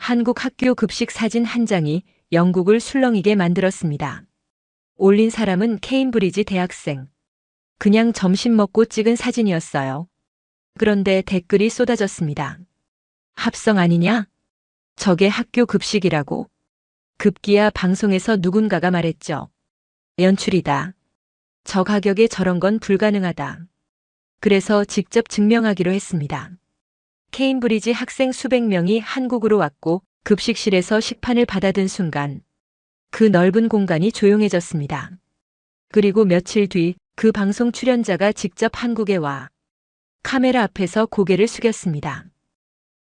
한국 학교 급식 사진 한 장이 영국을 술렁이게 만들었습니다. 올린 사람은 케임브리지 대학생. 그냥 점심 먹고 찍은 사진이었어요. 그런데 댓글이 쏟아졌습니다. 합성 아니냐? 저게 학교 급식이라고. 급기야 방송에서 누군가가 말했죠. 연출이다. 저 가격에 저런 건 불가능하다. 그래서 직접 증명하기로 했습니다. 케임브리지 학생 수백 명이 한국으로 왔고 급식실에서 식판을 받아든 순간 그 넓은 공간이 조용해졌습니다. 그리고 며칠 뒤 그 방송 출연자가 직접 한국에 와 카메라 앞에서 고개를 숙였습니다.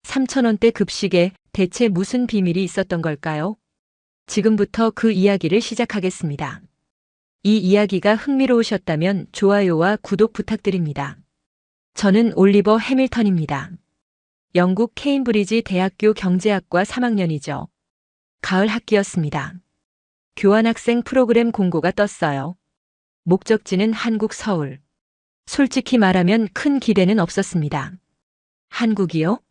3,000원대 급식에 대체 무슨 비밀이 있었던 걸까요? 지금부터 그 이야기를 시작하겠습니다. 이 이야기가 흥미로우셨다면 좋아요와 구독 부탁드립니다. 저는 올리버 해밀턴입니다. 영국 케임브리지 대학교 경제학과 3학년이죠. 가을 학기였습니다. 교환학생 프로그램 공고가 떴어요. 목적지는 한국 서울. 솔직히 말하면 큰 기대는 없었습니다. 한국이요?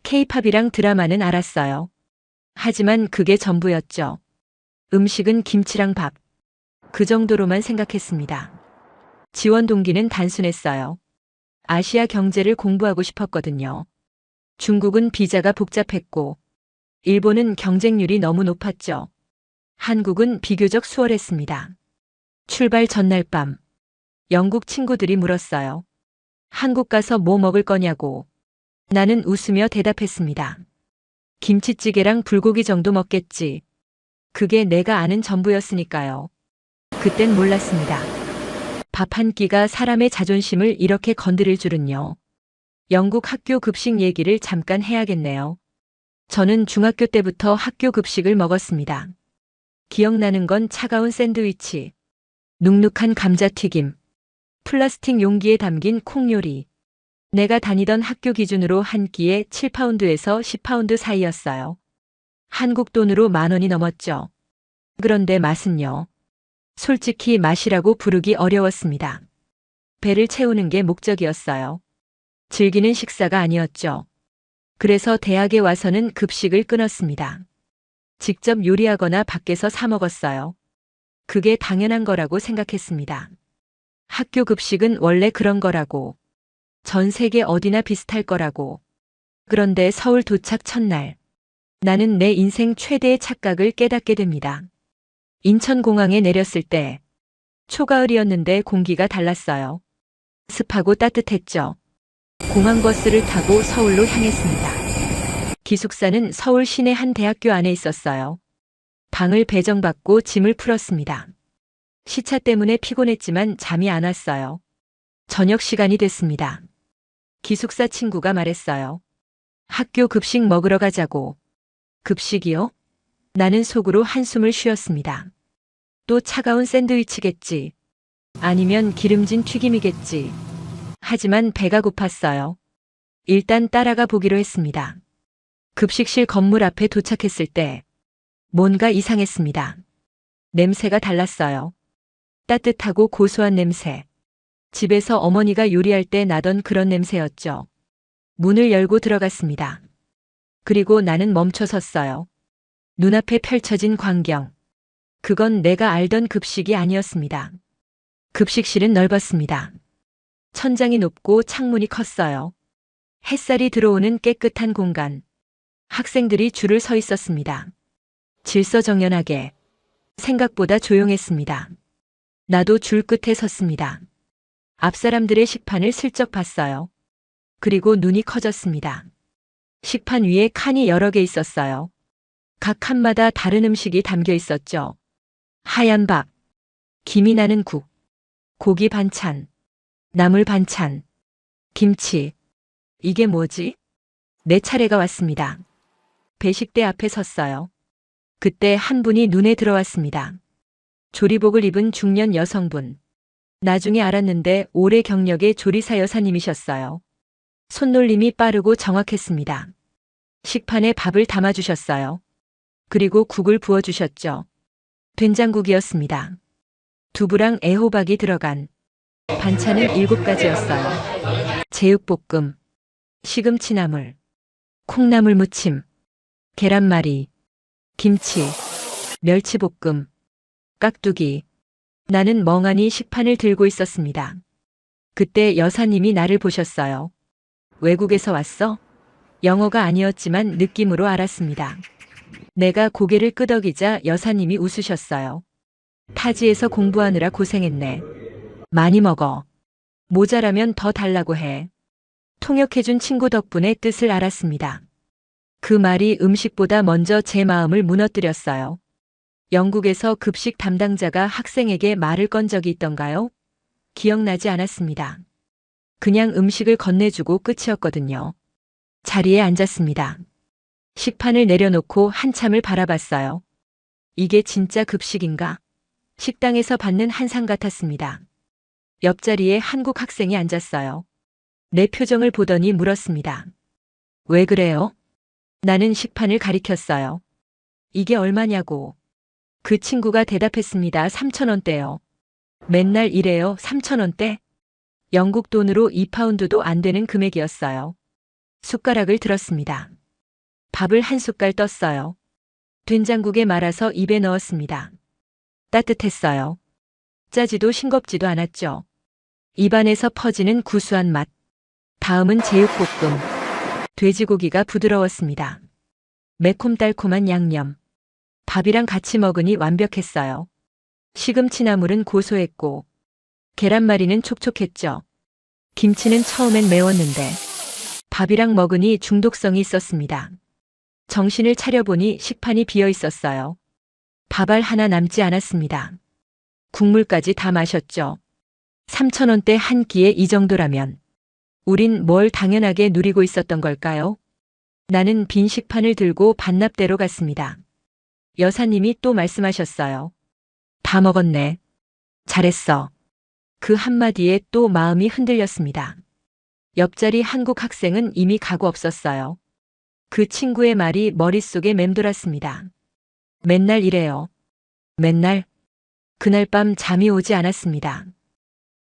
케이팝이랑 드라마는 알았어요. 하지만 그게 전부였죠. 음식은 김치랑 밥. 그 정도로만 생각했습니다. 지원 동기는 단순했어요. 아시아 경제를 공부하고 싶었거든요. 중국은 비자가 복잡했고, 일본은 경쟁률이 너무 높았죠. 한국은 비교적 수월했습니다. 출발 전날 밤, 영국 친구들이 물었어요. 한국 가서 뭐 먹을 거냐고. 나는 웃으며 대답했습니다. 김치찌개랑 불고기 정도 먹겠지. 그게 내가 아는 전부였으니까요. 그땐 몰랐습니다. 밥 한 끼가 사람의 자존심을 이렇게 건드릴 줄은요. 영국 학교 급식 얘기를 잠깐 해야겠네요. 저는 중학교 때부터 학교 급식을 먹었습니다. 기억나는 건 차가운 샌드위치, 눅눅한 감자튀김, 플라스틱 용기에 담긴 콩요리. 내가 다니던 학교 기준으로 한 끼에 7파운드에서 10파운드 사이였어요. 한국 돈으로 10,000원이 넘었죠. 그런데 맛은요. 솔직히 맛이라고 부르기 어려웠습니다. 배를 채우는 게 목적이었어요. 즐기는 식사가 아니었죠. 그래서 대학에 와서는 급식을 끊었습니다. 직접 요리하거나 밖에서 사 먹었어요. 그게 당연한 거라고 생각했습니다. 학교 급식은 원래 그런 거라고. 전 세계 어디나 비슷할 거라고. 그런데 서울 도착 첫날. 나는 내 인생 최대의 착각을 깨닫게 됩니다. 인천공항에 내렸을 때 초가을이었는데 공기가 달랐어요. 습하고 따뜻했죠. 공항버스를 타고 서울로 향했습니다. 기숙사는 서울 시내 한 대학교 안에 있었어요. 방을 배정받고 짐을 풀었습니다. 시차 때문에 피곤했지만 잠이 안 왔어요. 저녁 시간이 됐습니다. 기숙사 친구가 말했어요. 학교 급식 먹으러 가자고. 급식이요? 나는 속으로 한숨을 쉬었습니다. 또 차가운 샌드위치겠지. 아니면 기름진 튀김이겠지. 하지만 배가 고팠어요. 일단 따라가 보기로 했습니다. 급식실 건물 앞에 도착했을 때 뭔가 이상했습니다. 냄새가 달랐어요. 따뜻하고 고소한 냄새. 집에서 어머니가 요리할 때 나던 그런 냄새였죠. 문을 열고 들어갔습니다. 그리고 나는 멈춰 섰어요. 눈앞에 펼쳐진 광경. 그건 내가 알던 급식이 아니었습니다. 급식실은 넓었습니다. 천장이 높고 창문이 컸어요. 햇살이 들어오는 깨끗한 공간. 학생들이 줄을 서 있었습니다. 질서정연하게. 생각보다 조용했습니다. 나도 줄 끝에 섰습니다. 앞 사람들의 식판을 슬쩍 봤어요. 그리고 눈이 커졌습니다. 식판 위에 칸이 여러 개 있었어요. 각 칸마다 다른 음식이 담겨 있었죠. 하얀 밥, 김이 나는 국, 고기 반찬, 나물 반찬, 김치. 이게 뭐지? 내 차례가 왔습니다. 배식대 앞에 섰어요. 그때 한 분이 눈에 들어왔습니다. 조리복을 입은 중년 여성분. 나중에 알았는데 오래 경력의 조리사 여사님이셨어요. 손놀림이 빠르고 정확했습니다. 식판에 밥을 담아주셨어요. 그리고 국을 부어주셨죠. 된장국이었습니다. 두부랑 애호박이 들어간. 반찬은 7가지였어요. 제육볶음, 시금치나물, 콩나물 무침, 계란말이, 김치, 멸치볶음, 깍두기. 나는 멍하니 식판을 들고 있었습니다. 그때 여사님이 나를 보셨어요. 외국에서 왔어? 영어가 아니었지만 느낌으로 알았습니다. 내가 고개를 끄덕이자 여사님이 웃으셨어요. 타지에서 공부하느라 고생했네. 많이 먹어. 모자라면 더 달라고 해. 통역해준 친구 덕분에 뜻을 알았습니다. 그 말이 음식보다 먼저 제 마음을 무너뜨렸어요. 영국에서 급식 담당자가 학생에게 말을 건 적이 있던가요? 기억나지 않았습니다. 그냥 음식을 건네주고 끝이었거든요. 자리에 앉았습니다. 식판을 내려놓고 한참을 바라봤어요. 이게 진짜 급식인가? 식당에서 받는 한상 같았습니다. 옆자리에 한국 학생이 앉았어요. 내 표정을 보더니 물었습니다. 왜 그래요? 나는 식판을 가리켰어요. 이게 얼마냐고. 그 친구가 대답했습니다. 3,000원대요. 맨날 이래요. 3,000원대? 영국 돈으로 2파운드도 안 되는 금액이었어요. 숟가락을 들었습니다. 밥을 한 숟갈 떴어요. 된장국에 말아서 입에 넣었습니다. 따뜻했어요. 짜지도 싱겁지도 않았죠. 입안에서 퍼지는 구수한 맛. 다음은 제육볶음. 돼지고기가 부드러웠습니다. 매콤달콤한 양념. 밥이랑 같이 먹으니 완벽했어요. 시금치나물은 고소했고 계란말이는 촉촉했죠. 김치는 처음엔 매웠는데 밥이랑 먹으니 중독성이 있었습니다. 정신을 차려보니 식판이 비어 있었어요. 밥알 하나 남지 않았습니다. 국물까지 다 마셨죠. 3,000원대 한 끼에 이 정도라면 우린 뭘 당연하게 누리고 있었던 걸까요? 나는 빈 식판을 들고 반납대로 갔습니다. 여사님이 또 말씀하셨어요. 다 먹었네. 잘했어. 그 한마디에 또 마음이 흔들렸습니다. 옆자리 한국 학생은 이미 가고 없었어요. 그 친구의 말이 머릿속에 맴돌았습니다. 맨날 이래요. 맨날. 그날 밤 잠이 오지 않았습니다.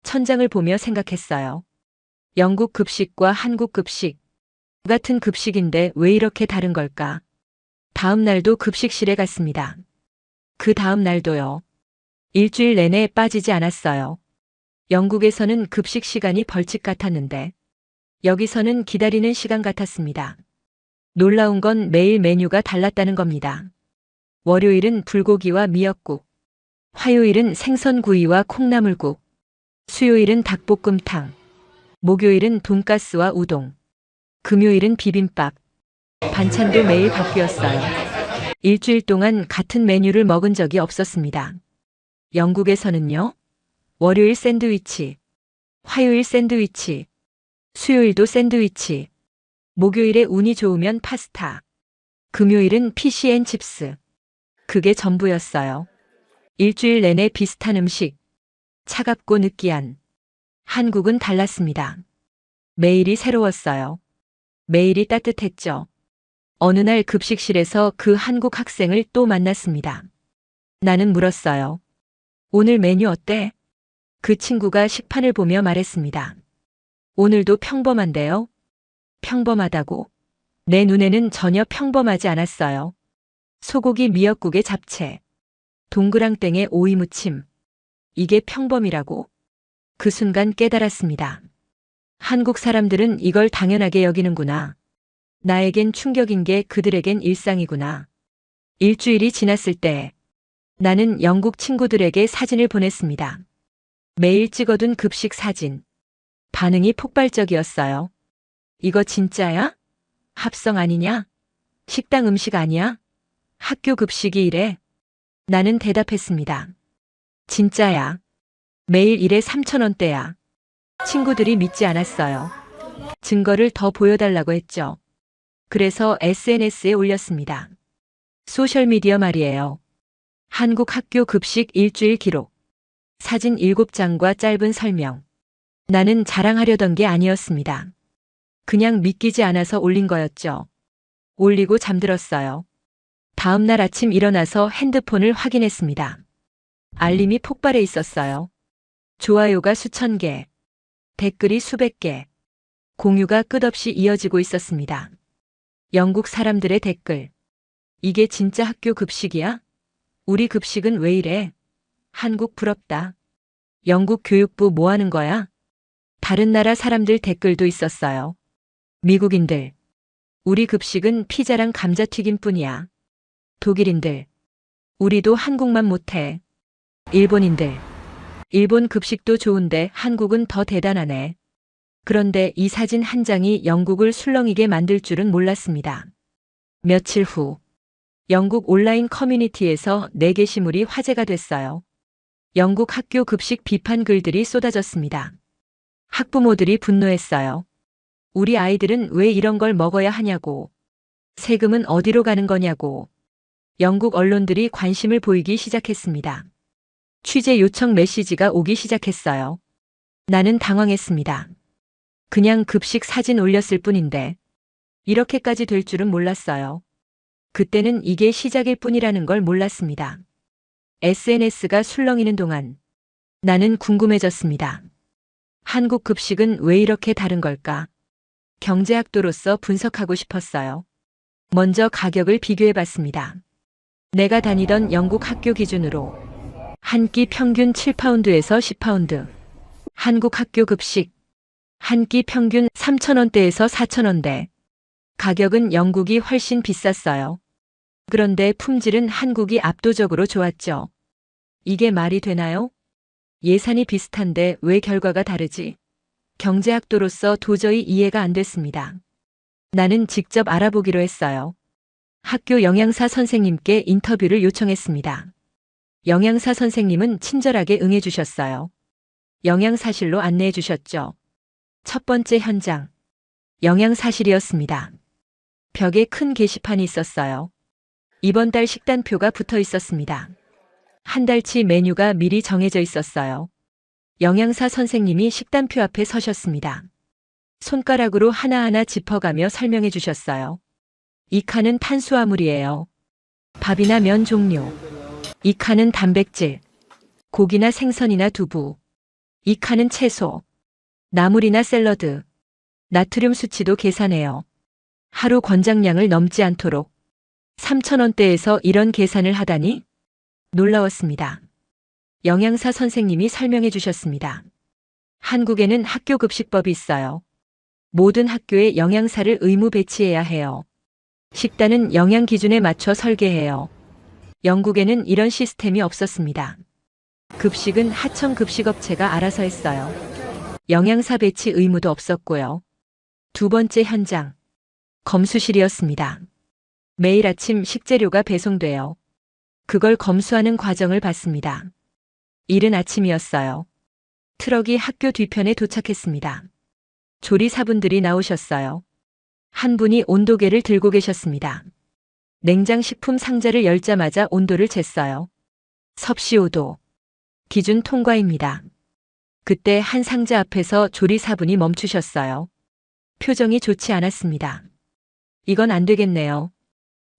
천장을 보며 생각했어요. 영국 급식과 한국 급식. 같은 급식인데 왜 이렇게 다른 걸까? 다음 날도 급식실에 갔습니다. 그 다음 날도요. 일주일 내내 빠지지 않았어요. 영국에서는 급식 시간이 벌칙 같았는데 여기서는 기다리는 시간 같았습니다. 놀라운 건 매일 메뉴가 달랐다는 겁니다. 월요일은 불고기와 미역국, 화요일은 생선구이와 콩나물국, 수요일은 닭볶음탕, 목요일은 돈가스와 우동, 금요일은 비빔밥, 반찬도 매일 바뀌었어요. 일주일 동안 같은 메뉴를 먹은 적이 없었습니다. 영국에서는요, 월요일 샌드위치, 화요일 샌드위치, 수요일도 샌드위치, 목요일에 운이 좋으면 파스타, 금요일은 피시앤칩스. 그게 전부였어요. 일주일 내내 비슷한 음식, 차갑고 느끼한. 한국은 달랐습니다. 매일이 새로웠어요. 매일이 따뜻했죠. 어느 날 급식실에서 그 한국 학생을 또 만났습니다. 나는 물었어요. 오늘 메뉴 어때? 그 친구가 식판을 보며 말했습니다. 오늘도 평범한데요? 평범하다고? 내 눈에는 전혀 평범하지 않았어요. 소고기 미역국에 잡채, 동그랑땡에 오이 무침. 이게 평범이라고? 그 순간 깨달았습니다. 한국 사람들은 이걸 당연하게 여기는구나. 나에겐 충격인 게 그들에겐 일상이구나. 일주일이 지났을 때 나는 영국 친구들에게 사진을 보냈습니다. 매일 찍어둔 급식 사진. 반응이 폭발적이었어요. 이거 진짜야? 합성 아니냐? 식당 음식 아니야? 학교 급식이 이래? 나는 대답했습니다. 진짜야. 매일 일에 3,000원대야. 친구들이 믿지 않았어요. 증거를 더 보여달라고 했죠. 그래서 SNS에 올렸습니다. 소셜미디어 말이에요. 한국 학교 급식 일주일 기록. 사진 7장과 짧은 설명. 나는 자랑하려던 게 아니었습니다. 그냥 믿기지 않아서 올린 거였죠. 올리고 잠들었어요. 다음 날 아침 일어나서 핸드폰을 확인했습니다. 알림이 폭발해 있었어요. 좋아요가 수천 개, 댓글이 수백 개, 공유가 끝없이 이어지고 있었습니다. 영국 사람들의 댓글. 이게 진짜 학교 급식이야? 우리 급식은 왜 이래? 한국 부럽다. 영국 교육부 뭐 하는 거야? 다른 나라 사람들 댓글도 있었어요. 미국인들. 우리 급식은 피자랑 감자튀김 뿐이야. 독일인들. 우리도 한국만 못해. 일본인들. 일본 급식도 좋은데 한국은 더 대단하네. 그런데 이 사진 한 장이 영국을 술렁이게 만들 줄은 몰랐습니다. 며칠 후, 영국 온라인 커뮤니티에서 내 게시물이 화제가 됐어요. 영국 학교 급식 비판 글들이 쏟아졌습니다. 학부모들이 분노했어요. 우리 아이들은 왜 이런 걸 먹어야 하냐고. 세금은 어디로 가는 거냐고. 영국 언론들이 관심을 보이기 시작했습니다. 취재 요청 메시지가 오기 시작했어요. 나는 당황했습니다. 그냥 급식 사진 올렸을 뿐인데 이렇게까지 될 줄은 몰랐어요. 그때는 이게 시작일 뿐이라는 걸 몰랐습니다. SNS가 술렁이는 동안 나는 궁금해졌습니다. 한국 급식은 왜 이렇게 다른 걸까? 경제학도로서 분석하고 싶었어요. 먼저 가격을 비교해봤습니다. 내가 다니던 영국 학교 기준으로 한 끼 평균 7파운드에서 10파운드. 한국 학교 급식 한 끼 평균 3,000원대에서 4,000원대. 가격은 영국이 훨씬 비쌌어요. 그런데 품질은 한국이 압도적으로 좋았죠. 이게 말이 되나요? 예산이 비슷한데 왜 결과가 다르지? 경제학도로서 도저히 이해가 안 됐습니다. 나는 직접 알아보기로 했어요. 학교 영양사 선생님께 인터뷰를 요청했습니다. 영양사 선생님은 친절하게 응해주셨어요. 영양사실로 안내해 주셨죠. 첫 번째 현장. 영양사실이었습니다. 벽에 큰 게시판이 있었어요. 이번 달 식단표가 붙어 있었습니다. 한 달치 메뉴가 미리 정해져 있었어요. 영양사 선생님이 식단표 앞에 서셨습니다. 손가락으로 하나하나 짚어가며 설명해 주셨어요. 이 칸은 탄수화물이에요. 밥이나 면 종류. 이 칸은 단백질. 고기나 생선이나 두부. 이 칸은 채소. 나물이나 샐러드. 나트륨 수치도 계산해요. 하루 권장량을 넘지 않도록. 3,000원대에서 이런 계산을 하다니? 놀라웠습니다. 영양사 선생님이 설명해 주셨습니다. 한국에는 학교급식법이 있어요. 모든 학교에 영양사를 의무 배치해야 해요. 식단은 영양 기준에 맞춰 설계해요. 영국에는 이런 시스템이 없었습니다. 급식은 하청 급식업체가 알아서 했어요. 영양사 배치 의무도 없었고요. 두 번째 현장. 검수실이었습니다. 매일 아침 식재료가 배송돼요. 그걸 검수하는 과정을 봤습니다. 이른 아침이었어요. 트럭이 학교 뒤편에 도착했습니다. 조리사분들이 나오셨어요. 한 분이 온도계를 들고 계셨습니다. 냉장식품 상자를 열자마자 온도를 쟀어요. 섭씨 5도. 기준 통과입니다. 그때 한 상자 앞에서 조리사분이 멈추셨어요. 표정이 좋지 않았습니다. 이건 안 되겠네요.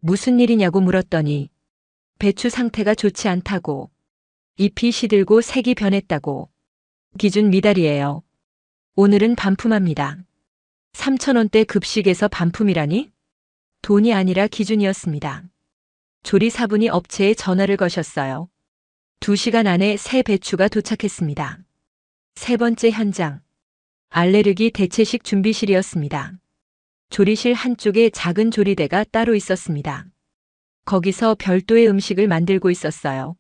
무슨 일이냐고 물었더니 배추 상태가 좋지 않다고. 잎이 시들고 색이 변했다고. 기준 미달이에요. 오늘은 반품합니다. 3,000원대 급식에서 반품이라니? 돈이 아니라 기준이었습니다. 조리사분이 업체에 전화를 거셨어요. 2시간 안에 새 배추가 도착했습니다. 세 번째 현장. 알레르기 대체식 준비실이었습니다. 조리실 한쪽에 작은 조리대가 따로 있었습니다. 거기서 별도의 음식을 만들고 있었어요.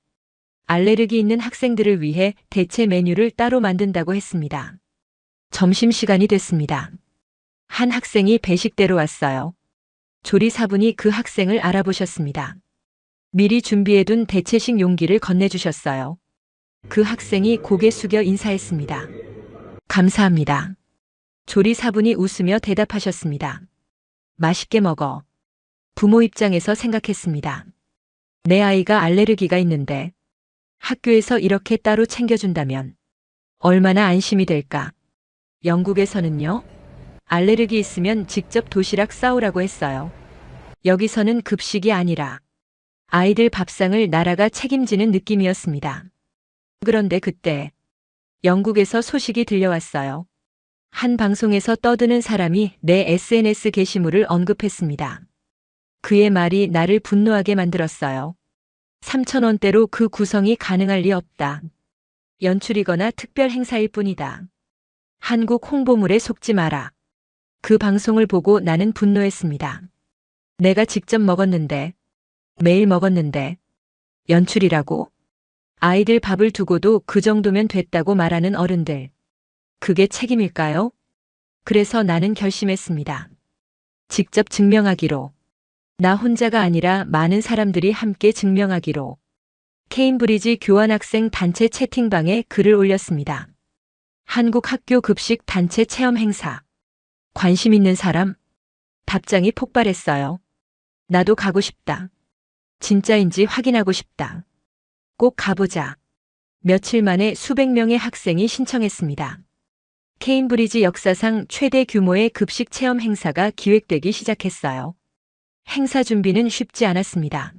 알레르기 있는 학생들을 위해 대체 메뉴를 따로 만든다고 했습니다. 점심시간이 됐습니다. 한 학생이 배식대로 왔어요. 조리사분이 그 학생을 알아보셨습니다. 미리 준비해둔 대체식 용기를 건네주셨어요. 그 학생이 고개 숙여 인사했습니다. 감사합니다. 조리사분이 웃으며 대답하셨습니다. 맛있게 먹어. 부모 입장에서 생각했습니다. 내 아이가 알레르기가 있는데 학교에서 이렇게 따로 챙겨준다면 얼마나 안심이 될까? 영국에서는요? 알레르기 있으면 직접 도시락 싸오라고 했어요. 여기서는 급식이 아니라 아이들 밥상을 나라가 책임지는 느낌이었습니다. 그런데 그때 영국에서 소식이 들려왔어요. 한 방송에서 떠드는 사람이 내 SNS 게시물을 언급했습니다. 그의 말이 나를 분노하게 만들었어요. 3,000원대로 그 구성이 가능할 리 없다. 연출이거나 특별 행사일 뿐이다. 한국 홍보물에 속지 마라. 그 방송을 보고 나는 분노했습니다. 내가 직접 먹었는데, 매일 먹었는데, 연출이라고? 아이들 밥을 두고도 그 정도면 됐다고 말하는 어른들. 그게 책임일까요? 그래서 나는 결심했습니다. 직접 증명하기로. 나 혼자가 아니라 많은 사람들이 함께 증명하기로. 케임브리지 교환학생 단체 채팅방에 글을 올렸습니다. 한국 학교 급식 단체 체험 행사. 관심 있는 사람? 답장이 폭발했어요. 나도 가고 싶다. 진짜인지 확인하고 싶다. 꼭 가보자. 며칠 만에 수백 명의 학생이 신청했습니다. 케임브리지 역사상 최대 규모의 급식 체험 행사가 기획되기 시작했어요. 행사 준비는 쉽지 않았습니다.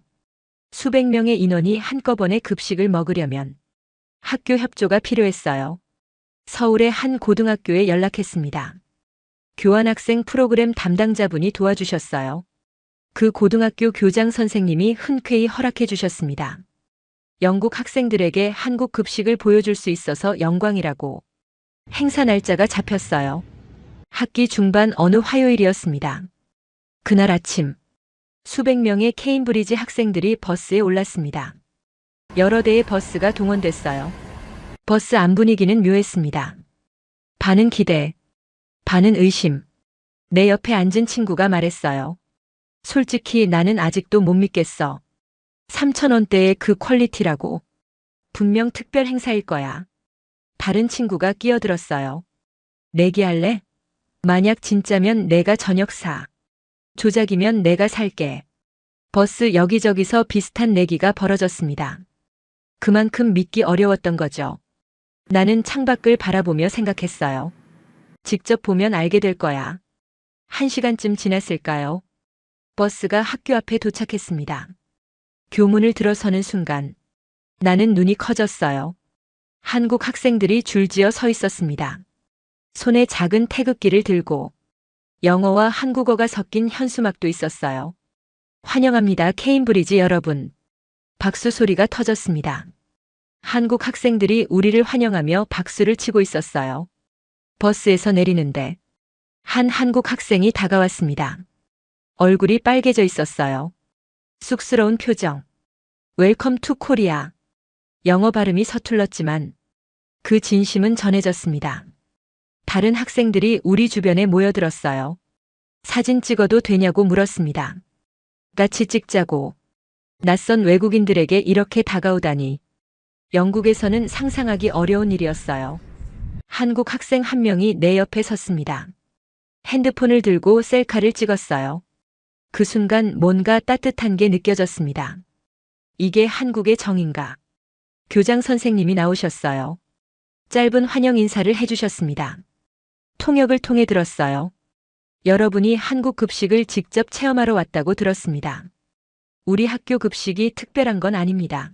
수백 명의 인원이 한꺼번에 급식을 먹으려면 학교 협조가 필요했어요. 서울의 한 고등학교에 연락했습니다. 교환학생 프로그램 담당자분이 도와주셨어요. 그 고등학교 교장 선생님이 흔쾌히 허락해 주셨습니다. 영국 학생들에게 한국 급식을 보여줄 수 있어서 영광이라고. 행사 날짜가 잡혔어요. 학기 중반 어느 화요일이었습니다. 그날 아침 수백 명의 케임브리지 학생들이 버스에 올랐습니다. 여러 대의 버스가 동원됐어요. 버스 안 분위기는 묘했습니다. 반은 기대, 반은 의심. 내 옆에 앉은 친구가 말했어요. 솔직히 나는 아직도 못 믿겠어. 3,000원대의 그 퀄리티라고. 분명 특별 행사일 거야. 다른 친구가 끼어들었어요. 내기할래? 만약 진짜면 내가 저녁 사. 조작이면 내가 살게. 버스 여기저기서 비슷한 내기가 벌어졌습니다. 그만큼 믿기 어려웠던 거죠. 나는 창밖을 바라보며 생각했어요. 직접 보면 알게 될 거야. 1시간쯤 지났을까요? 버스가 학교 앞에 도착했습니다. 교문을 들어서는 순간 나는 눈이 커졌어요. 한국 학생들이 줄지어 서 있었습니다. 손에 작은 태극기를 들고 영어와 한국어가 섞인 현수막도 있었어요. 환영합니다, 케임브리지 여러분. 박수 소리가 터졌습니다. 한국 학생들이 우리를 환영하며 박수를 치고 있었어요. 버스에서 내리는데 한 한국 학생이 다가왔습니다. 얼굴이 빨개져 있었어요. 쑥스러운 표정. 웰컴 투 코리아. 영어 발음이 서툴렀지만 그 진심은 전해졌습니다. 다른 학생들이 우리 주변에 모여들었어요. 사진 찍어도 되냐고 물었습니다. 같이 찍자고. 낯선 외국인들에게 이렇게 다가오다니. 영국에서는 상상하기 어려운 일이었어요. 한국 학생 한 명이 내 옆에 섰습니다. 핸드폰을 들고 셀카를 찍었어요. 그 순간 뭔가 따뜻한 게 느껴졌습니다. 이게 한국의 정인가? 교장 선생님이 나오셨어요. 짧은 환영 인사를 해주셨습니다. 통역을 통해 들었어요. 여러분이 한국 급식을 직접 체험하러 왔다고 들었습니다. 우리 학교 급식이 특별한 건 아닙니다.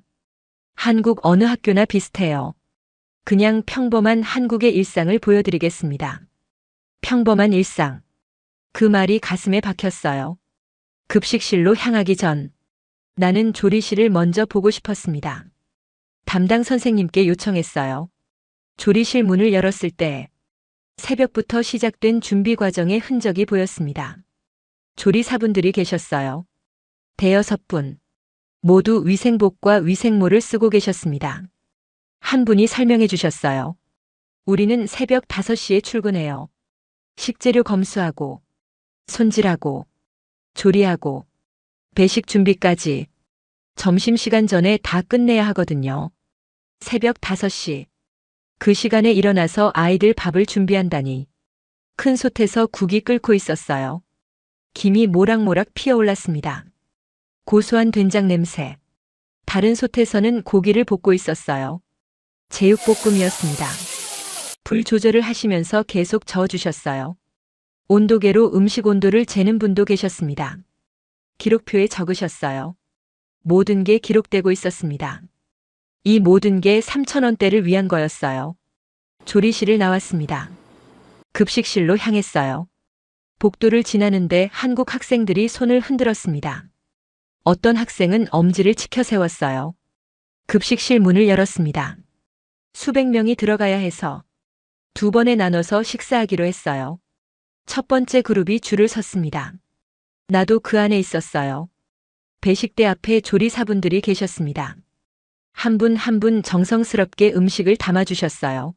한국 어느 학교나 비슷해요. 그냥 평범한 한국의 일상을 보여드리겠습니다. 평범한 일상. 그 말이 가슴에 박혔어요. 급식실로 향하기 전 나는 조리실을 먼저 보고 싶었습니다. 담당 선생님께 요청했어요. 조리실 문을 열었을 때 새벽부터 시작된 준비 과정의 흔적이 보였습니다. 조리사분들이 계셨어요. 대여섯 분. 모두 위생복과 위생모를 쓰고 계셨습니다. 한 분이 설명해 주셨어요. 우리는 새벽 5시에 출근해요. 식재료 검수하고, 손질하고, 조리하고, 배식 준비까지 점심시간 전에 다 끝내야 하거든요. 새벽 5시. 그 시간에 일어나서 아이들 밥을 준비한다니. 큰 솥에서 국이 끓고 있었어요. 김이 모락모락 피어올랐습니다. 고소한 된장 냄새. 다른 솥에서는 고기를 볶고 있었어요. 제육볶음이었습니다. 불 조절을 하시면서 계속 저어주셨어요. 온도계로 음식 온도를 재는 분도 계셨습니다. 기록표에 적으셨어요. 모든 게 기록되고 있었습니다. 이 모든 게 3,000원대를 위한 거였어요. 조리실을 나왔습니다. 급식실로 향했어요. 복도를 지나는데 한국 학생들이 손을 흔들었습니다. 어떤 학생은 엄지를 치켜 세웠어요. 급식실 문을 열었습니다. 수백 명이 들어가야 해서 두 번에 나눠서 식사하기로 했어요. 첫 번째 그룹이 줄을 섰습니다. 나도 그 안에 있었어요. 배식대 앞에 조리사분들이 계셨습니다. 한 분 한 분 정성스럽게 음식을 담아주셨어요.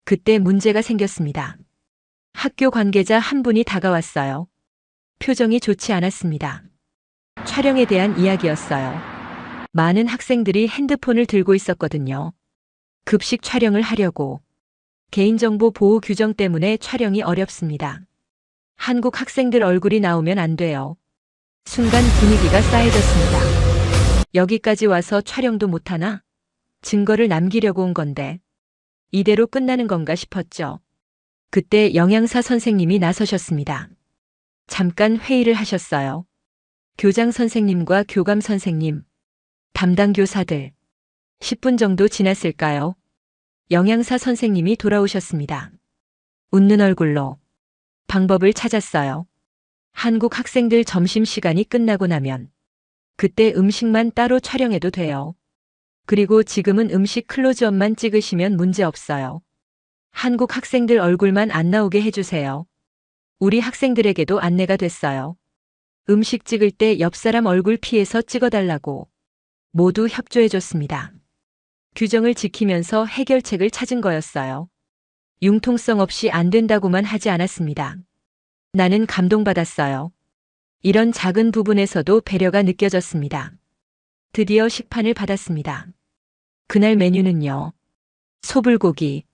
그때 문제가 생겼습니다. 학교 관계자 한 분이 다가왔어요. 표정이 좋지 않았습니다. 촬영에 대한 이야기였어요. 많은 학생들이 핸드폰을 들고 있었거든요. 급식 촬영을 하려고. 개인정보 보호 규정 때문에 촬영이 어렵습니다. 한국 학생들 얼굴이 나오면 안 돼요. 순간 분위기가 싸해졌습니다. 여기까지 와서 촬영도 못하나? 증거를 남기려고 온 건데. 이대로 끝나는 건가 싶었죠. 그때 영양사 선생님이 나서셨습니다. 잠깐 회의를 하셨어요. 교장 선생님과 교감 선생님, 담당 교사들. 10분 정도 지났을까요? 영양사 선생님이 돌아오셨습니다. 웃는 얼굴로 방법을 찾았어요. 한국 학생들 점심시간이 끝나고 나면 그때 음식만 따로 촬영해도 돼요. 그리고 지금은 음식 클로즈업만 찍으시면 문제 없어요. 한국 학생들 얼굴만 안 나오게 해주세요. 우리 학생들에게도 안내가 됐어요. 음식 찍을 때 옆 사람 얼굴 피해서 찍어달라고. 모두 협조해줬습니다. 규정을 지키면서 해결책을 찾은 거였어요. 융통성 없이 안 된다고만 하지 않았습니다. 나는 감동받았어요. 이런 작은 부분에서도 배려가 느껴졌습니다. 드디어 식판을 받았습니다. 그날 메뉴는요. 소불고기,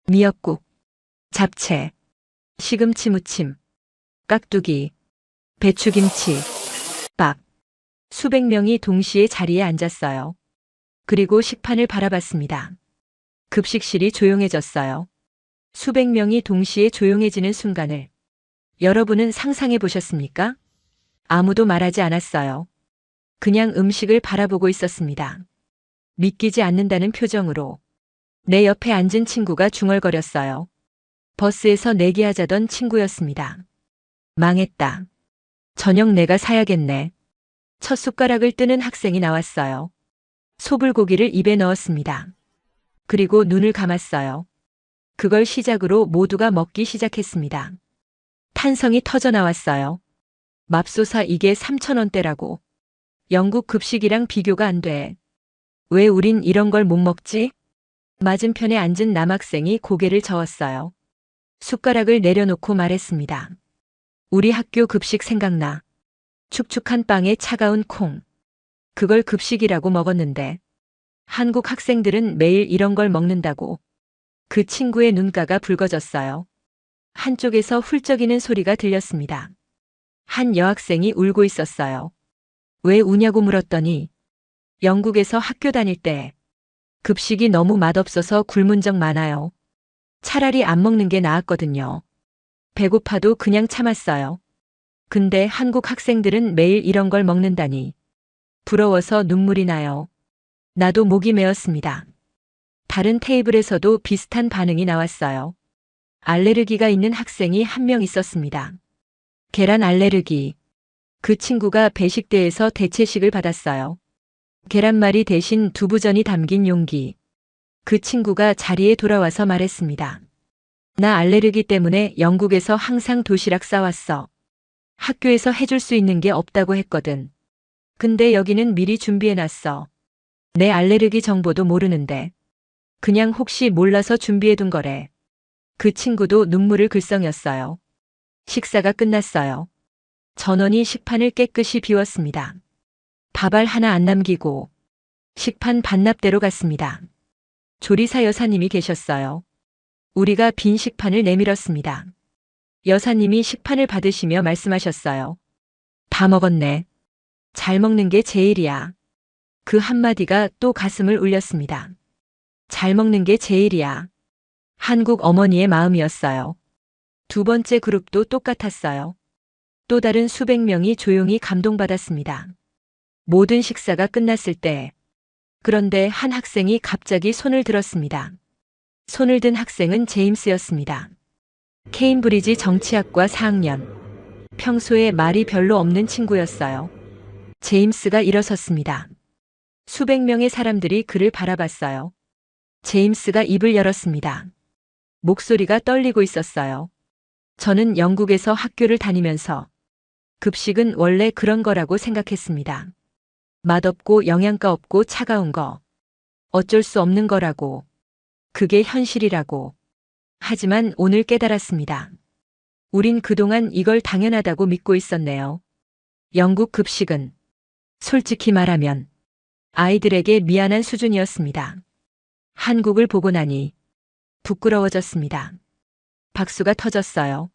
미역국, 잡채, 시금치 무침, 깍두기, 배추김치, 밥. 수백 명이 동시에 자리에 앉았어요. 그리고 식판을 바라봤습니다. 급식실이 조용해졌어요. 수백 명이 동시에 조용해지는 순간을 여러분은 상상해 보셨습니까? 아무도 말하지 않았어요. 그냥 음식을 바라보고 있었습니다. 믿기지 않는다는 표정으로. 내 옆에 앉은 친구가 중얼거렸어요. 버스에서 내기하자던 친구였습니다. 망했다. 저녁 내가 사야겠네. 첫 숟가락을 뜨는 학생이 나왔어요. 소불고기를 입에 넣었습니다. 그리고 눈을 감았어요. 그걸 시작으로 모두가 먹기 시작했습니다. 탄성이 터져 나왔어요. 맙소사 이게 3,000원대라고. 영국 급식이랑 비교가 안 돼. 왜 우린 이런 걸 못 먹지? 맞은편에 앉은 남학생이 고개를 저었어요. 숟가락을 내려놓고 말했습니다. 우리 학교 급식 생각나. 축축한 빵에 차가운 콩. 그걸 급식이라고 먹었는데. 한국 학생들은 매일 이런 걸 먹는다고. 그 친구의 눈가가 붉어졌어요. 한쪽에서 훌쩍이는 소리가 들렸습니다. 한 여학생이 울고 있었어요. 왜 우냐고 물었더니 영국에서 학교 다닐 때 급식이 너무 맛없어서 굶은 적 많아요. 차라리 안 먹는 게 나았거든요. 배고파도 그냥 참았어요. 근데 한국 학생들은 매일 이런 걸 먹는다니. 부러워서 눈물이 나요. 나도 목이 메었습니다. 다른 테이블에서도 비슷한 반응이 나왔어요. 알레르기가 있는 학생이 한 명 있었습니다. 계란 알레르기. 그 친구가 배식대에서 대체식을 받았어요. 계란말이 대신 두부전이 담긴 용기. 그 친구가 자리에 돌아와서 말했습니다. 나 알레르기 때문에 영국에서 항상 도시락 싸왔어. 학교에서 해줄 수 있는 게 없다고 했거든. 근데 여기는 미리 준비해놨어. 내 알레르기 정보도 모르는데. 그냥 혹시 몰라서 준비해둔 거래. 그 친구도 눈물을 글썽였어요. 식사가 끝났어요. 전원이 식판을 깨끗이 비웠습니다. 밥알 하나 안 남기고 식판 반납대로 갔습니다. 조리사 여사님이 계셨어요. 우리가 빈 식판을 내밀었습니다. 여사님이 식판을 받으시며 말씀하셨어요. 다 먹었네. 잘 먹는 게 제일이야. 그 한마디가 또 가슴을 울렸습니다. 잘 먹는 게 제일이야. 한국 어머니의 마음이었어요. 두 번째 그룹도 똑같았어요. 또 다른 수백 명이 조용히 감동받았습니다. 모든 식사가 끝났을 때. 그런데 한 학생이 갑자기 손을 들었습니다. 손을 든 학생은 제임스였습니다. 케임브리지 정치학과 4학년. 평소에 말이 별로 없는 친구였어요. 제임스가 일어섰습니다. 수백 명의 사람들이 그를 바라봤어요. 제임스가 입을 열었습니다. 목소리가 떨리고 있었어요. 저는 영국에서 학교를 다니면서 급식은 원래 그런 거라고 생각했습니다. 맛없고 영양가 없고 차가운 거. 어쩔 수 없는 거라고. 그게 현실이라고. 하지만 오늘 깨달았습니다. 우린 그동안 이걸 당연하다고 믿고 있었네요. 영국 급식은 솔직히 말하면 아이들에게 미안한 수준이었습니다. 한국을 보고 나니 부끄러워졌습니다. 박수가 터졌어요.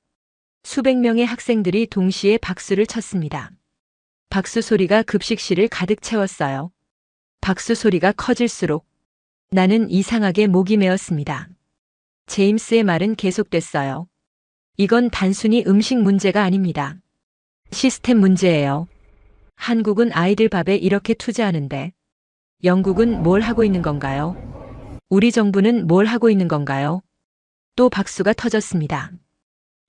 수백 명의 학생들이 동시에 박수를 쳤습니다. 박수 소리가 급식실을 가득 채웠어요. 박수 소리가 커질수록 나는 이상하게 목이 메었습니다. 제임스의 말은 계속됐어요. 이건 단순히 음식 문제가 아닙니다. 시스템 문제예요. 한국은 아이들 밥에 이렇게 투자하는데 영국은 뭘 하고 있는 건가요? 우리 정부는 뭘 하고 있는 건가요? 또 박수가 터졌습니다.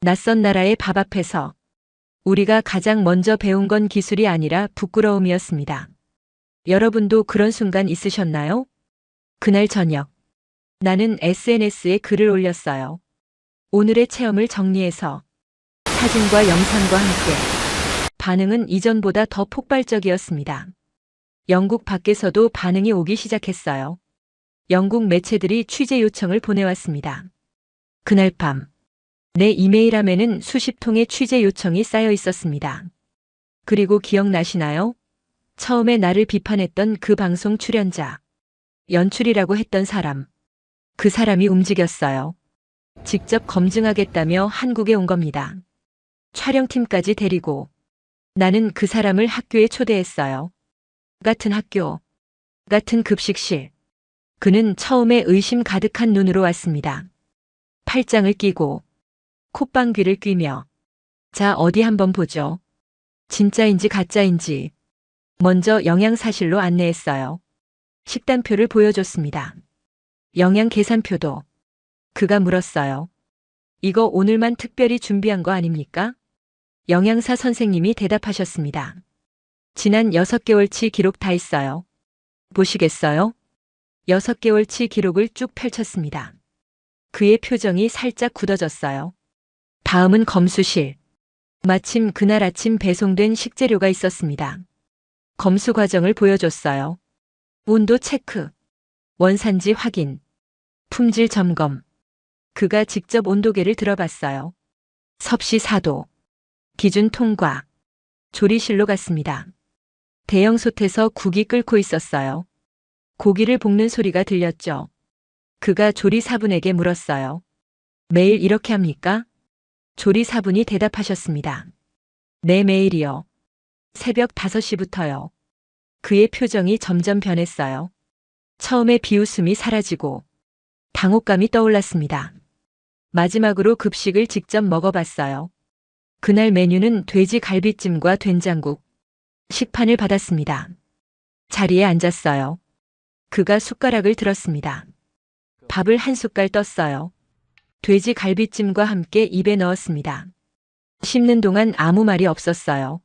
낯선 나라의 밥 앞에서 우리가 가장 먼저 배운 건 기술이 아니라 부끄러움이었습니다. 여러분도 그런 순간 있으셨나요? 그날 저녁, 나는 SNS에 글을 올렸어요. 오늘의 체험을 정리해서 사진과 영상과 함께 반응은 이전보다 더 폭발적이었습니다. 영국 밖에서도 반응이 오기 시작했어요. 영국 매체들이 취재 요청을 보내왔습니다. 그날 밤, 내 이메일함에는 수십 통의 취재 요청이 쌓여 있었습니다. 그리고 기억나시나요? 처음에 나를 비판했던 그 방송 출연자, 연출이라고 했던 사람. 그 사람이 움직였어요. 직접 검증하겠다며 한국에 온 겁니다. 촬영팀까지 데리고 나는 그 사람을 학교에 초대했어요. 같은 학교, 같은 급식실. 그는 처음에 의심 가득한 눈으로 왔습니다. 팔짱을 끼고 콧방귀를 뀌며 자 어디 한번 보죠. 진짜인지 가짜인지 먼저 영양사실로 안내했어요. 식단표를 보여줬습니다. 영양 계산표도. 그가 물었어요. 이거 오늘만 특별히 준비한 거 아닙니까? 영양사 선생님이 대답하셨습니다. 지난 6개월치 기록 다 있어요. 보시겠어요? 6개월치 기록을 쭉 펼쳤습니다. 그의 표정이 살짝 굳어졌어요. 다음은 검수실. 마침 그날 아침 배송된 식재료가 있었습니다. 검수 과정을 보여줬어요. 온도 체크, 원산지 확인, 품질 점검. 그가 직접 온도계를 들어봤어요. 섭씨 4도. 기준 통과. 조리실로 갔습니다. 대형 솥에서 국이 끓고 있었어요. 고기를 볶는 소리가 들렸죠. 그가 조리사분에게 물었어요. 매일 이렇게 합니까? 조리사분이 대답하셨습니다. 네, 매일이요. 새벽 5시부터요. 그의 표정이 점점 변했어요. 처음에 비웃음이 사라지고 당혹감이 떠올랐습니다. 마지막으로 급식을 직접 먹어봤어요. 그날 메뉴는 돼지 갈비찜과 된장국. 식판을 받았습니다. 자리에 앉았어요. 그가 숟가락을 들었습니다. 밥을 한 숟갈 떴어요. 돼지 갈비찜과 함께 입에 넣었습니다. 씹는 동안 아무 말이 없었어요.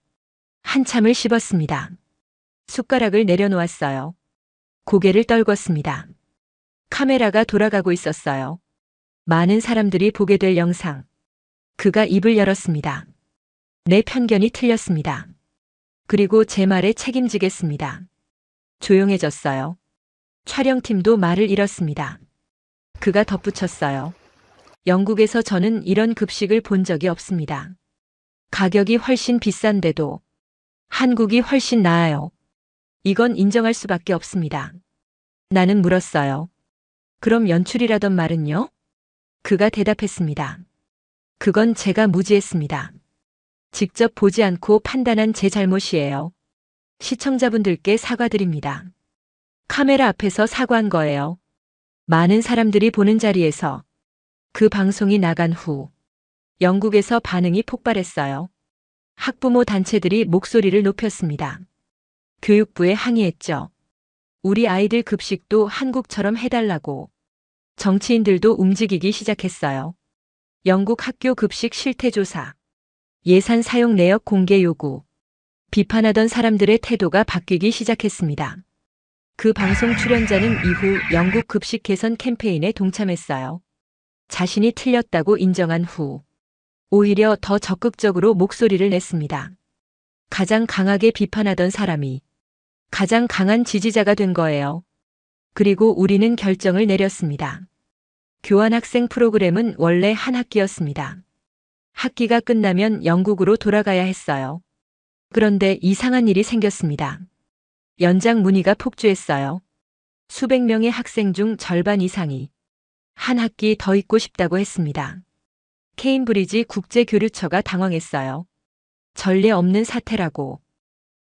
한참을 씹었습니다. 숟가락을 내려놓았어요. 고개를 떨궜습니다. 카메라가 돌아가고 있었어요. 많은 사람들이 보게 될 영상. 그가 입을 열었습니다. 내 편견이 틀렸습니다. 그리고 제 말에 책임지겠습니다. 조용해졌어요. 촬영팀도 말을 잃었습니다. 그가 덧붙였어요. 영국에서 저는 이런 급식을 본 적이 없습니다. 가격이 훨씬 비싼데도 한국이 훨씬 나아요. 이건 인정할 수밖에 없습니다. 나는 물었어요. 그럼 연출이라던 말은요? 그가 대답했습니다. 그건 제가 무지했습니다. 직접 보지 않고 판단한 제 잘못이에요. 시청자분들께 사과드립니다. 카메라 앞에서 사과한 거예요. 많은 사람들이 보는 자리에서 그 방송이 나간 후 영국에서 반응이 폭발했어요. 학부모 단체들이 목소리를 높였습니다. 교육부에 항의했죠. 우리 아이들 급식도 한국처럼 해달라고. 정치인들도 움직이기 시작했어요. 영국 학교 급식 실태조사, 예산 사용 내역 공개 요구. 비판하던 사람들의 태도가 바뀌기 시작했습니다. 그 방송 출연자는 이후 영국 급식 개선 캠페인에 동참했어요. 자신이 틀렸다고 인정한 후 오히려 더 적극적으로 목소리를 냈습니다. 가장 강하게 비판하던 사람이 가장 강한 지지자가 된 거예요. 그리고 우리는 결정을 내렸습니다. 교환학생 프로그램은 원래 한 학기였습니다. 학기가 끝나면 영국으로 돌아가야 했어요. 그런데 이상한 일이 생겼습니다. 연장 문의가 폭주했어요. 수백 명의 학생 중 절반 이상이 한 학기 더 있고 싶다고 했습니다. 케임브리지 국제교류처가 당황했어요. 전례 없는 사태라고.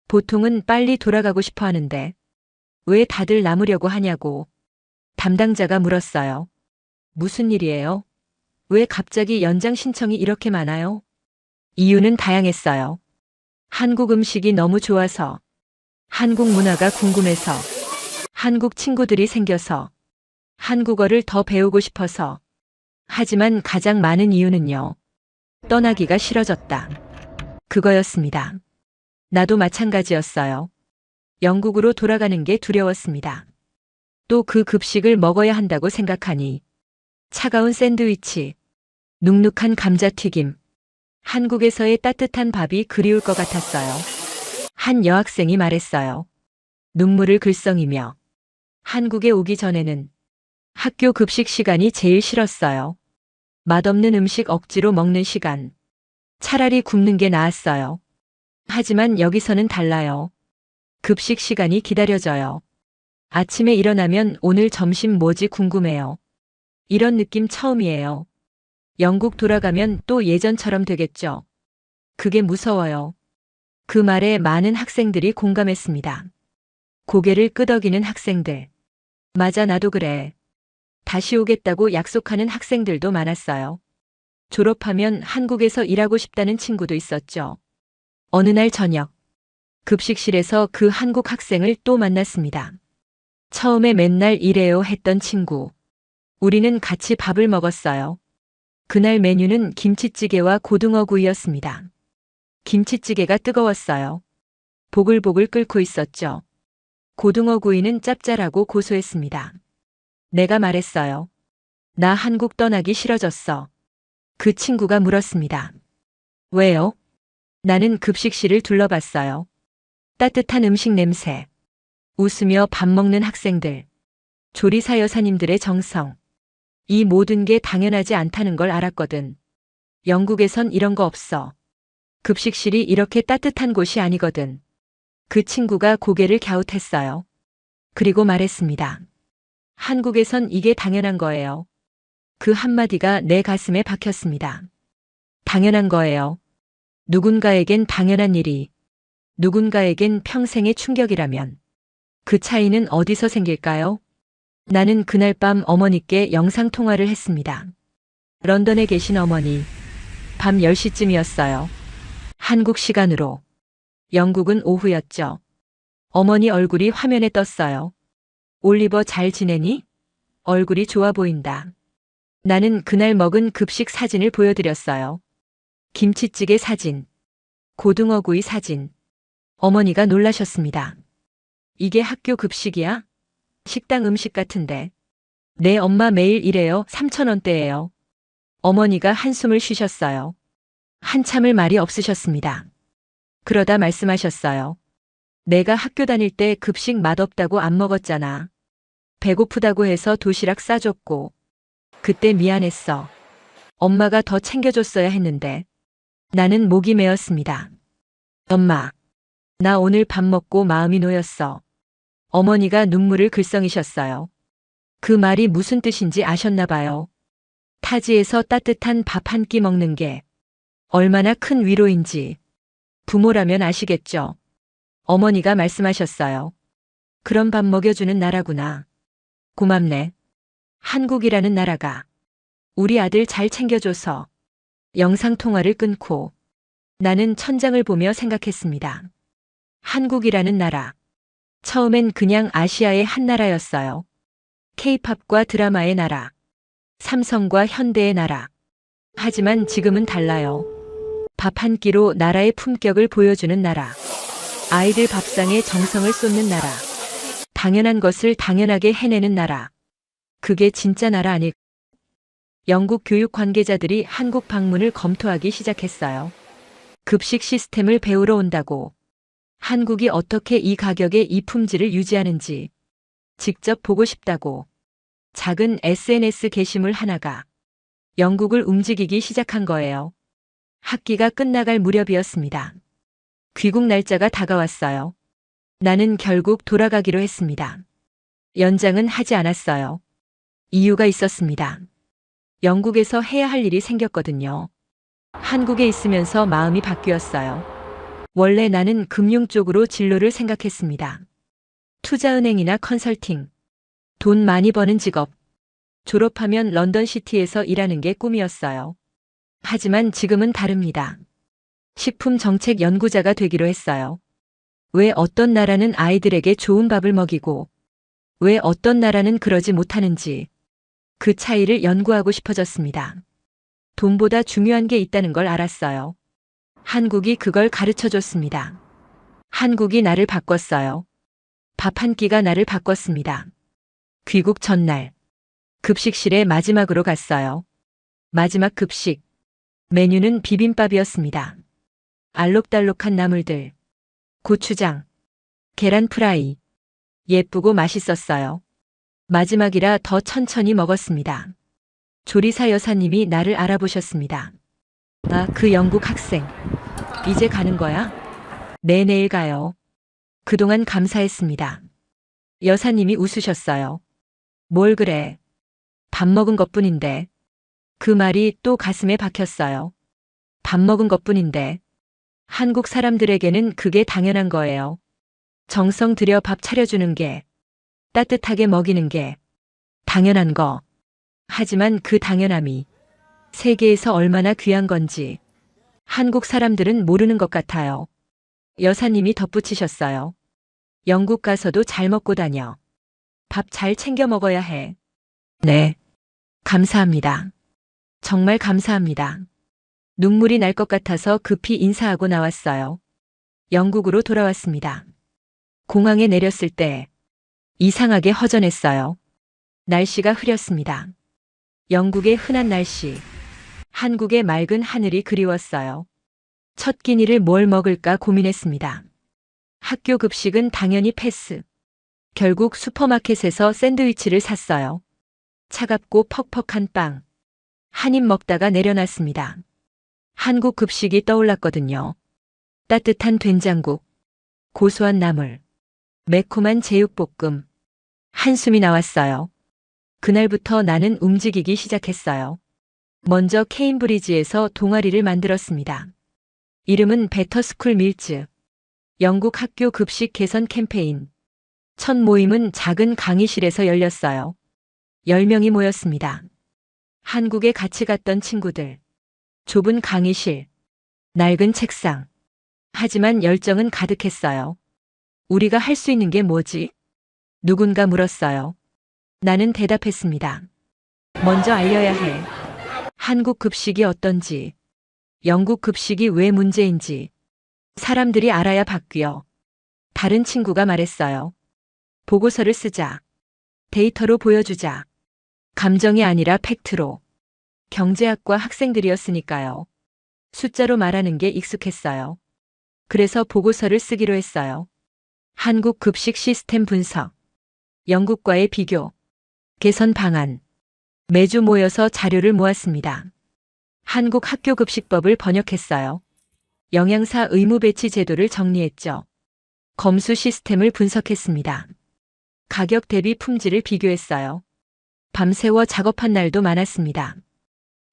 보통은 빨리 돌아가고 싶어 하는데 왜 다들 남으려고 하냐고 담당자가 물었어요. 무슨 일이에요? 왜 갑자기 연장 신청이 이렇게 많아요? 이유는 다양했어요. 한국 음식이 너무 좋아서, 한국 문화가 궁금해서, 한국 친구들이 생겨서, 한국어를 더 배우고 싶어서. 하지만 가장 많은 이유는요. 떠나기가 싫어졌다. 그거였습니다. 나도 마찬가지였어요. 영국으로 돌아가는 게 두려웠습니다. 또 그 급식을 먹어야 한다고 생각하니 차가운 샌드위치, 눅눅한 감자튀김, 한국에서의 따뜻한 밥이 그리울 것 같았어요. 한 여학생이 말했어요. 눈물을 글썽이며 한국에 오기 전에는 학교 급식 시간이 제일 싫었어요. 맛없는 음식 억지로 먹는 시간. 차라리 굶는 게 나았어요. 하지만 여기서는 달라요. 급식 시간이 기다려져요. 아침에 일어나면 오늘 점심 뭐지 궁금해요. 이런 느낌 처음이에요. 영국 돌아가면 또 예전처럼 되겠죠. 그게 무서워요. 그 말에 많은 학생들이 공감했습니다. 고개를 끄덕이는 학생들. 맞아, 나도 그래. 다시 오겠다고 약속하는 학생들도 많았어요. 졸업하면 한국에서 일하고 싶다는 친구도 있었죠. 어느 날 저녁, 급식실에서 그 한국 학생을 또 만났습니다. 처음에 맨날 이래요 했던 친구. 우리는 같이 밥을 먹었어요. 그날 메뉴는 김치찌개와 고등어구이였습니다. 김치찌개가 뜨거웠어요. 보글보글 끓고 있었죠. 고등어구이는 짭짤하고 고소했습니다. 내가 말했어요. 나 한국 떠나기 싫어졌어. 그 친구가 물었습니다. 왜요? 나는 급식실을 둘러봤어요. 따뜻한 음식 냄새. 웃으며 밥 먹는 학생들. 조리사 여사님들의 정성. 이 모든 게 당연하지 않다는 걸 알았거든. 영국에선 이런 거 없어. 급식실이 이렇게 따뜻한 곳이 아니거든. 그 친구가 고개를 갸웃했어요. 그리고 말했습니다. 한국에선 이게 당연한 거예요. 그 한마디가 내 가슴에 박혔습니다. 당연한 거예요. 누군가에겐 당연한 일이, 누군가에겐 평생의 충격이라면 그 차이는 어디서 생길까요? 나는 그날 밤 어머니께 영상통화를 했습니다. 런던에 계신 어머니. 밤 10시쯤이었어요. 한국 시간으로. 영국은 오후였죠. 어머니 얼굴이 화면에 떴어요. 올리버 잘 지내니? 얼굴이 좋아 보인다. 나는 그날 먹은 급식 사진을 보여드렸어요. 김치찌개 사진, 고등어구이 사진. 어머니가 놀라셨습니다. 이게 학교 급식이야? 식당 음식 같은데. 내 엄마 매일 이래요. 3,000원대예요. 어머니가 한숨을 쉬셨어요. 한참을 말이 없으셨습니다. 그러다 말씀하셨어요. 내가 학교 다닐 때 급식 맛없다고 안 먹었잖아. 배고프다고 해서 도시락 싸줬고. 그때 미안했어. 엄마가 더 챙겨줬어야 했는데. 나는 목이 메었습니다. 엄마, 나 오늘 밥 먹고 마음이 놓였어. 어머니가 눈물을 글썽이셨어요. 그 말이 무슨 뜻인지 아셨나 봐요. 타지에서 따뜻한 밥 한 끼 먹는 게 얼마나 큰 위로인지 부모라면 아시겠죠. 어머니가 말씀하셨어요. 그런 밥 먹여주는 나라구나. 고맙네. 한국이라는 나라가 우리 아들 잘 챙겨줘서. 영상통화를 끊고 나는 천장을 보며 생각했습니다. 한국이라는 나라. 처음엔 그냥 아시아의 한 나라였어요. K-팝과 드라마의 나라. 삼성과 현대의 나라. 하지만 지금은 달라요. 밥 한 끼로 나라의 품격을 보여주는 나라. 아이들 밥상에 정성을 쏟는 나라. 당연한 것을 당연하게 해내는 나라. 그게 진짜 나라 아닐. 영국 교육 관계자들이 한국 방문을 검토하기 시작했어요. 급식 시스템을 배우러 온다고. 한국이 어떻게 이 가격에 이 품질을 유지하는지 직접 보고 싶다고. 작은 SNS 게시물 하나가 영국을 움직이기 시작한 거예요. 학기가 끝나갈 무렵이었습니다. 귀국 날짜가 다가왔어요. 나는 결국 돌아가기로 했습니다. 연장은 하지 않았어요. 이유가 있었습니다. 영국에서 해야 할 일이 생겼거든요. 한국에 있으면서 마음이 바뀌었어요. 원래 나는 금융 쪽으로 진로를 생각했습니다. 투자은행이나 컨설팅, 돈 많이 버는 직업, 졸업하면 런던시티에서 일하는 게 꿈이었어요. 하지만 지금은 다릅니다. 식품 정책 연구자가 되기로 했어요. 왜 어떤 나라는 아이들에게 좋은 밥을 먹이고 왜 어떤 나라는 그러지 못하는지 그 차이를 연구하고 싶어졌습니다. 돈보다 중요한 게 있다는 걸 알았어요. 한국이 그걸 가르쳐 줬습니다. 한국이 나를 바꿨어요. 밥 한 끼가 나를 바꿨습니다. 귀국 전날 급식실에 마지막으로 갔어요. 마지막 급식. 메뉴는 비빔밥이었습니다. 알록달록한 나물들, 고추장, 계란 프라이. 예쁘고 맛있었어요. 마지막이라 더 천천히 먹었습니다. 조리사 여사님이 나를 알아보셨습니다. 아, 그 영국 학생. 이제 가는 거야? 네, 내일 가요. 그동안 감사했습니다. 여사님이 웃으셨어요. 뭘 그래. 밥 먹은 것뿐인데. 그 말이 또 가슴에 박혔어요. 밥 먹은 것뿐인데. 한국 사람들에게는 그게 당연한 거예요. 정성 들여 밥 차려주는 게, 따뜻하게 먹이는 게 당연한 거. 하지만 그 당연함이 세계에서 얼마나 귀한 건지 한국 사람들은 모르는 것 같아요. 여사님이 덧붙이셨어요. 영국 가서도 잘 먹고 다녀. 밥 잘 챙겨 먹어야 해. 네. 감사합니다. 정말 감사합니다. 눈물이 날 것 같아서 급히 인사하고 나왔어요. 영국으로 돌아왔습니다. 공항에 내렸을 때 이상하게 허전했어요. 날씨가 흐렸습니다. 영국의 흔한 날씨, 한국의 맑은 하늘이 그리웠어요. 첫 끼니를 뭘 먹을까 고민했습니다. 학교 급식은 당연히 패스. 결국 슈퍼마켓에서 샌드위치를 샀어요. 차갑고 퍽퍽한 빵. 한 입 먹다가 내려놨습니다. 한국 급식이 떠올랐거든요. 따뜻한 된장국, 고소한 나물, 매콤한 제육볶음. 한숨이 나왔어요. 그날부터 나는 움직이기 시작했어요. 먼저 케임브리지에서 동아리를 만들었습니다. 이름은 베터스쿨 밀즈. 영국 학교 급식 개선 캠페인. 첫 모임은 작은 강의실에서 열렸어요. 10명이 모였습니다. 한국에 같이 갔던 친구들. 좁은 강의실. 낡은 책상. 하지만 열정은 가득했어요. 우리가 할 수 있는 게 뭐지? 누군가 물었어요. 나는 대답했습니다. 먼저 알려야 해. 한국 급식이 어떤지, 영국 급식이 왜 문제인지 사람들이 알아야 바뀌어. 다른 친구가 말했어요. 보고서를 쓰자. 데이터로 보여주자. 감정이 아니라 팩트로. 경제학과 학생들이었으니까요. 숫자로 말하는 게 익숙했어요. 그래서 보고서를 쓰기로 했어요. 한국 급식 시스템 분석, 영국과의 비교, 개선 방안. 매주 모여서 자료를 모았습니다. 한국 학교 급식법을 번역했어요. 영양사 의무 배치 제도를 정리했죠. 검수 시스템을 분석했습니다. 가격 대비 품질을 비교했어요. 밤새워 작업한 날도 많았습니다.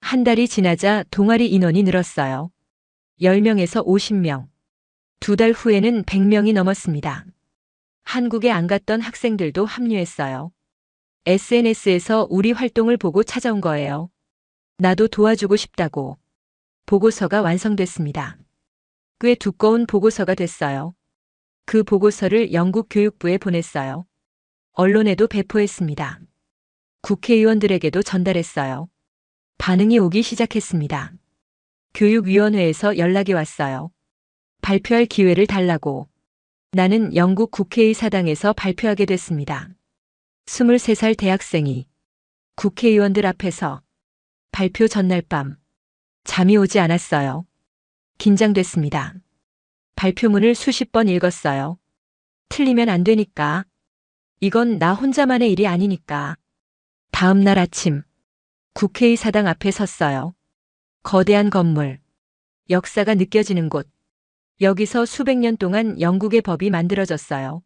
한 달이 지나자 동아리 인원이 늘었어요. 10명에서 50명. 2달 후에는 100명이 넘었습니다. 한국에 안 갔던 학생들도 합류했어요. SNS에서 우리 활동을 보고 찾아온 거예요. 나도 도와주고 싶다고. 보고서가 완성됐습니다. 꽤 두꺼운 보고서가 됐어요. 그 보고서를 영국 교육부에 보냈어요. 언론에도 배포했습니다. 국회의원들에게도 전달했어요. 반응이 오기 시작했습니다. 교육위원회에서 연락이 왔어요. 발표할 기회를 달라고. 나는 영국 국회의사당에서 발표하게 됐습니다. 23살 대학생이 국회의원들 앞에서 발표 전날 밤 잠이 오지 않았어요. 긴장됐습니다. 발표문을 수십 번 읽었어요. 틀리면 안 되니까. 이건 나 혼자만의 일이 아니니까. 다음 날 아침 국회의사당 앞에 섰어요. 거대한 건물, 역사가 느껴지는 곳. 여기서 수백 년 동안 영국의 법이 만들어졌어요.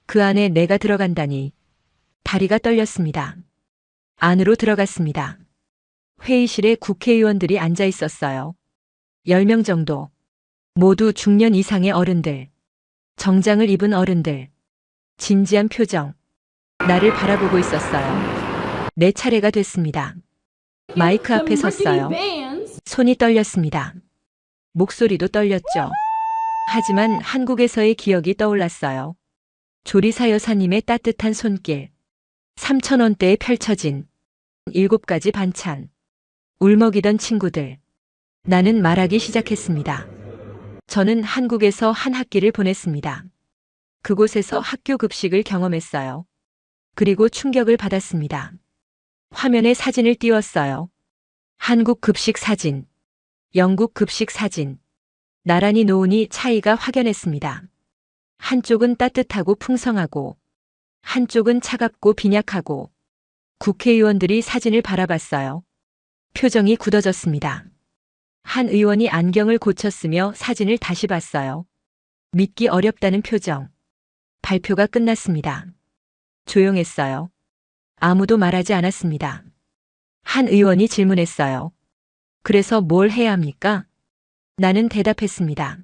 그 안에 내가 들어간다니 다리가 떨렸습니다. 안으로 들어갔습니다. 회의실에 국회의원들이 앉아 있었어요. 10명 정도. 모두 중년 이상의 어른들. 정장을 입은 어른들. 진지한 표정. 나를 바라보고 있었어요. 내 차례가 됐습니다. 마이크 앞에 섰어요. 손이 떨렸습니다. 목소리도 떨렸죠. 하지만 한국에서의 기억이 떠올랐어요. 조리사 여사님의 따뜻한 손길. 3,000원대에 펼쳐진 7가지 반찬. 울먹이던 친구들. 나는 말하기 시작했습니다. 저는 한국에서 한 학기를 보냈습니다. 그곳에서 학교 급식을 경험했어요. 그리고 충격을 받았습니다. 화면에 사진을 띄웠어요. 한국 급식 사진, 영국 급식 사진. 나란히 놓으니 차이가 확연했습니다. 한쪽은 따뜻하고 풍성하고, 한쪽은 차갑고 빈약하고. 국회의원들이 사진을 바라봤어요. 표정이 굳어졌습니다. 한 의원이 안경을 고쳤으며 사진을 다시 봤어요. 믿기 어렵다는 표정. 발표가 끝났습니다. 조용했어요. 아무도 말하지 않았습니다. 한 의원이 질문했어요. 그래서 뭘 해야 합니까? 나는 대답했습니다.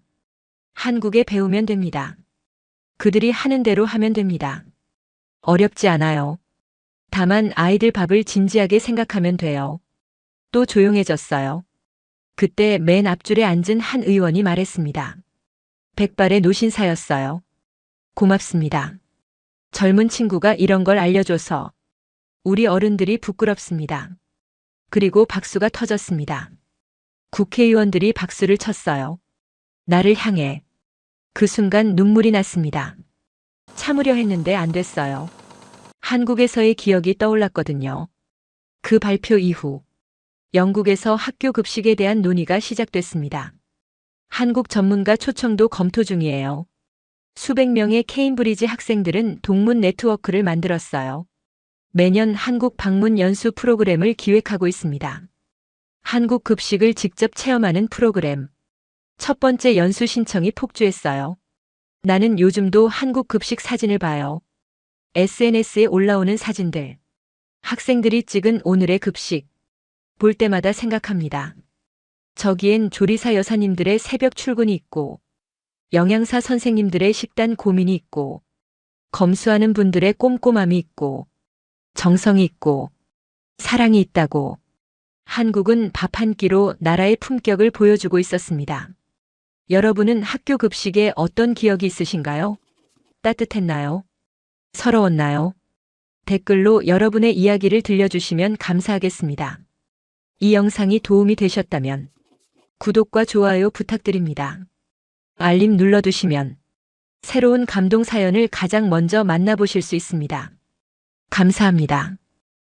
한국에 배우면 됩니다. 그들이 하는 대로 하면 됩니다. 어렵지 않아요. 다만 아이들 밥을 진지하게 생각하면 돼요. 또 조용해졌어요. 그때 맨 앞줄에 앉은 한 의원이 말했습니다. 백발의 노신사였어요. 고맙습니다. 젊은 친구가 이런 걸 알려줘서 우리 어른들이 부끄럽습니다. 그리고 박수가 터졌습니다. 국회의원들이 박수를 쳤어요. 나를 향해. 그 순간 눈물이 났습니다. 참으려 했는데 안 됐어요. 한국에서의 기억이 떠올랐거든요. 그 발표 이후 영국에서 학교 급식에 대한 논의가 시작됐습니다. 한국 전문가 초청도 검토 중이에요. 수백 명의 케임브리지 학생들은 동문 네트워크를 만들었어요. 매년 한국 방문 연수 프로그램을 기획하고 있습니다. 한국 급식을 직접 체험하는 프로그램. 첫 번째 연수 신청이 폭주했어요. 나는 요즘도 한국 급식 사진을 봐요. SNS에 올라오는 사진들. 학생들이 찍은 오늘의 급식. 볼 때마다 생각합니다. 저기엔 조리사 여사님들의 새벽 출근이 있고, 영양사 선생님들의 식단 고민이 있고, 검수하는 분들의 꼼꼼함이 있고, 정성이 있고, 사랑이 있다고. 한국은 밥 한 끼로 나라의 품격을 보여주고 있었습니다. 여러분은 학교 급식에 어떤 기억이 있으신가요? 따뜻했나요? 서러웠나요? 댓글로 여러분의 이야기를 들려주시면 감사하겠습니다. 이 영상이 도움이 되셨다면 구독과 좋아요 부탁드립니다. 알림 눌러두시면 새로운 감동 사연을 가장 먼저 만나보실 수 있습니다. 감사합니다.